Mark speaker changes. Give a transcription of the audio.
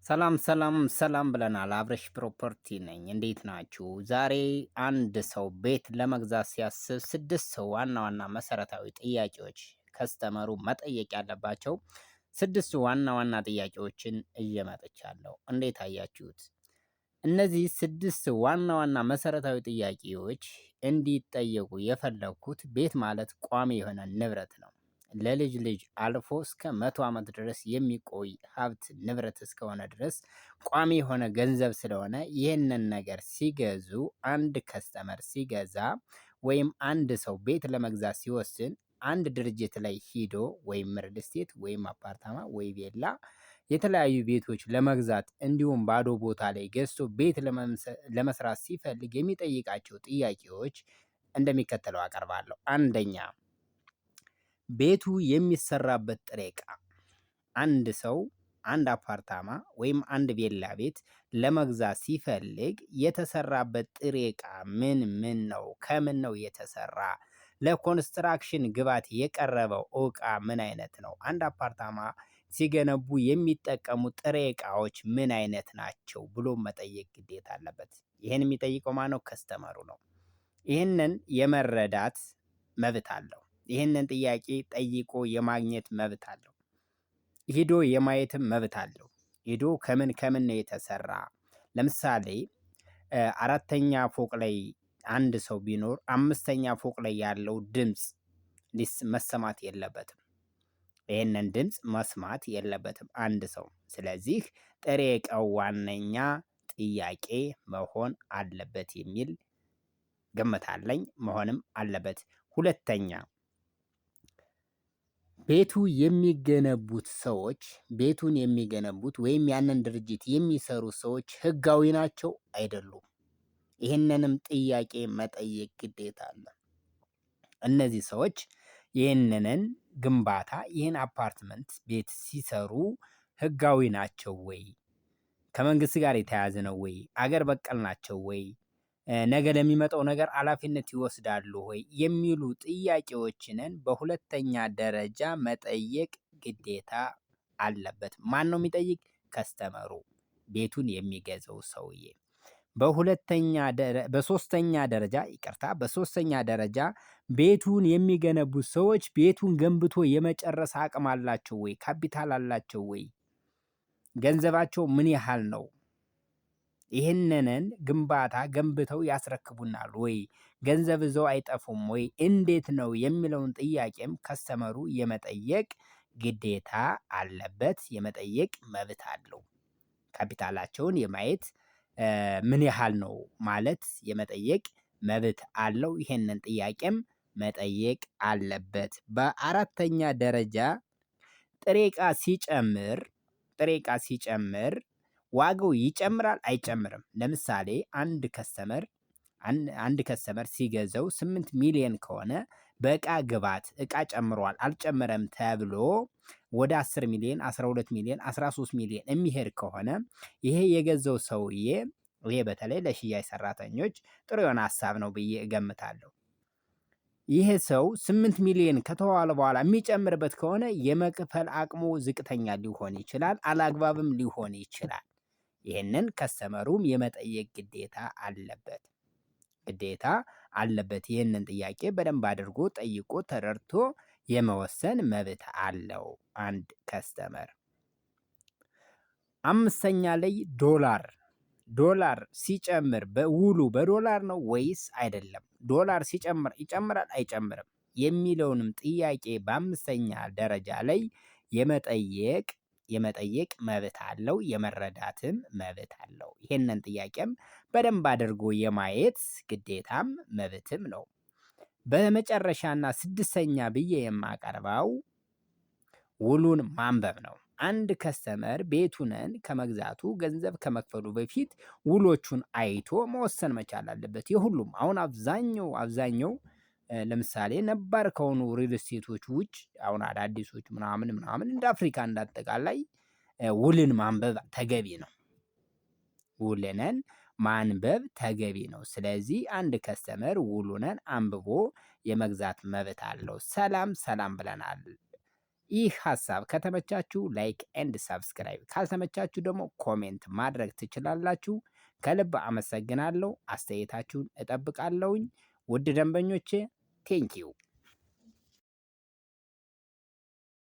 Speaker 1: ሰላም ብለናል። አብረሽ ፕሮፐርቲ ነኝ። እንዴት ናችሁ? ዛሬ አንድ ሰው ቤት ለመግዛት ሲያስብ ስድስት ዋና ዋና መሰረታዊ ጥያቄዎች ከስተመሩ መጠየቅ ያለባቸው ስድስት ዋና ዋና ጥያቄዎችን እየመጥቻለሁ። እንዴት አያችሁት? እነዚህ ስድስት ዋና ዋና መሰረታዊ ጥያቄዎች እንዲጠየቁ የፈለኩት ቤት ማለት ቋሚ የሆነ ንብረት ነው። ለልጅ ልጅ አልፎ እስከ 100 ዓመት ድረስ የሚቆይ ሀብት ንብረት እስከሆነ ድረስ ቋሚ የሆነ ገንዘብ ስለሆነ ይህንን ነገር ሲገዙ አንድ ከስተመር ሲገዛ ወይም አንድ ሰው ቤት ለመግዛት ሲወስን አንድ ድርጅት ላይ ሂዶ ወይም ሪል ስቴት ወይም አፓርታማ ወይ ቪላ የተለያዩ ቤቶች ለመግዛት እንዲሁም ባዶ ቦታ ላይ ገዝቶ ቤት ለመስራት ሲፈልግ የሚጠይቃቸው ጥያቄዎች እንደሚከተለው አቀርባለሁ። አንደኛ፣ ቤቱ የሚሰራበት ጥሬ ዕቃ። አንድ ሰው አንድ አፓርታማ ወይም አንድ ቪላ ቤት ለመግዛት ሲፈልግ የተሰራበት ጥሬ ዕቃ ምን ምን ነው? ከምን ነው የተሰራ? ለኮንስትራክሽን ግብዓት የቀረበው ዕቃ ምን አይነት ነው? አንድ አፓርታማ ሲገነቡ የሚጠቀሙ ጥሬ ዕቃዎች ምን አይነት ናቸው ብሎ መጠየቅ ግዴታ አለበት። ይህን የሚጠይቀው ማነው? ከስተመሩ ነው። ይህንን የመረዳት መብት አለው። ይህንን ጥያቄ ጠይቆ የማግኘት መብት አለው። ሂዶ የማየትም መብት አለው። ሂዶ ከምን ከምን ነው የተሰራ? ለምሳሌ አራተኛ ፎቅ ላይ አንድ ሰው ቢኖር አምስተኛ ፎቅ ላይ ያለው ድምፅ መሰማት የለበትም። ይህንን ድምፅ መስማት የለበትም አንድ ሰው። ስለዚህ ጥሬ ዕቃው ዋነኛ ጥያቄ መሆን አለበት የሚል ግምት አለኝ። መሆንም አለበት። ሁለተኛ፣ ቤቱ የሚገነቡት ሰዎች ቤቱን የሚገነቡት ወይም ያንን ድርጅት የሚሰሩ ሰዎች ህጋዊ ናቸው አይደሉም? ይህንንም ጥያቄ መጠየቅ ግዴታ አለ። እነዚህ ሰዎች ይህንን ግንባታ ይህን አፓርትመንት ቤት ሲሰሩ ህጋዊ ናቸው ወይ? ከመንግስት ጋር የተያያዘ ነው ወይ? አገር በቀል ናቸው ወይ? ነገ ለሚመጣው ነገር ኃላፊነት ይወስዳሉ ወይ? የሚሉ ጥያቄዎችን በሁለተኛ ደረጃ መጠየቅ ግዴታ አለበት። ማን ነው የሚጠይቅ? ከስተመሩ፣ ቤቱን የሚገዛው ሰውዬ። በሶስተኛ ደረጃ ቤቱን የሚገነቡት ሰዎች ቤቱን ገንብቶ የመጨረስ አቅም አላቸው ወይ? ካፒታል አላቸው ወይ? ገንዘባቸው ምን ያህል ነው? ይህንን ግንባታ ገንብተው ያስረክቡናል ወይ? ገንዘብ ይዘው አይጠፉም ወይ? እንዴት ነው የሚለውን ጥያቄም ከስተመሩ የመጠየቅ ግዴታ አለበት። የመጠየቅ መብት አለው። ካፒታላቸውን የማየት ምን ያህል ነው ማለት የመጠየቅ መብት አለው። ይሄንን ጥያቄም መጠየቅ አለበት። በአራተኛ ደረጃ ጥሬ ዕቃ ሲጨምር ዋጋው ይጨምራል አይጨምርም? ለምሳሌ አንድ ከስተመር ሲገዛው 8 ሚሊዮን ከሆነ በዕቃ ግብዓት ዕቃ ጨምሯል አልጨመረም ተብሎ ወደ 10 ሚሊዮን፣ 12 ሚሊዮን፣ 13 ሚሊዮን የሚሄድ ከሆነ ይሄ የገዛው ሰውዬ፣ ይሄ በተለይ ለሽያጭ ሰራተኞች ጥሩ የሆነ ሀሳብ ነው ብዬ እገምታለሁ። ይሄ ሰው 8 ሚሊዮን ከተዋለ በኋላ የሚጨምርበት ከሆነ የመክፈል አቅሙ ዝቅተኛ ሊሆን ይችላል፣ አላግባብም ሊሆን ይችላል። ይህንን ከስተመሩም የመጠየቅ ግዴታ አለበት። ይህንን ጥያቄ በደንብ አድርጎ ጠይቆ ተረድቶ የመወሰን መብት አለው አንድ ከስተመር። አምስተኛ ላይ ዶላር ሲጨምር በውሉ በዶላር ነው ወይስ አይደለም? ዶላር ሲጨምር ይጨምራል አይጨምርም የሚለውንም ጥያቄ በአምስተኛ ደረጃ ላይ የመጠየቅ መብት አለው። የመረዳትም መብት አለው። ይሄንን ጥያቄም በደንብ አድርጎ የማየት ግዴታም መብትም ነው። በመጨረሻና ስድስተኛ ብዬ የማቀርበው ውሉን ማንበብ ነው። አንድ ከስተመር ቤቱን ከመግዛቱ ገንዘብ ከመክፈሉ በፊት ውሎቹን አይቶ መወሰን መቻል አለበት። የሁሉም አሁን አብዛኛው ለምሳሌ ነባር ከሆኑ ሪል ስቴቶች ውጭ አሁን አዳዲሶች ምናምን እንደ አፍሪካ እንዳጠቃላይ ውልን ማንበብ ተገቢ ነው። ውልንን ማንበብ ተገቢ ነው። ስለዚህ አንድ ከስተመር ውሉንን አንብቦ የመግዛት መብት አለው። ሰላም ብለናል። ይህ ሀሳብ ከተመቻችሁ ላይክ ኤንድ ሳብስክራይብ፣ ካልተመቻችሁ ደግሞ ኮሜንት ማድረግ ትችላላችሁ። ከልብ አመሰግናለሁ። አስተያየታችሁን እጠብቃለሁኝ። ውድ ደንበኞቼ ቴንኪው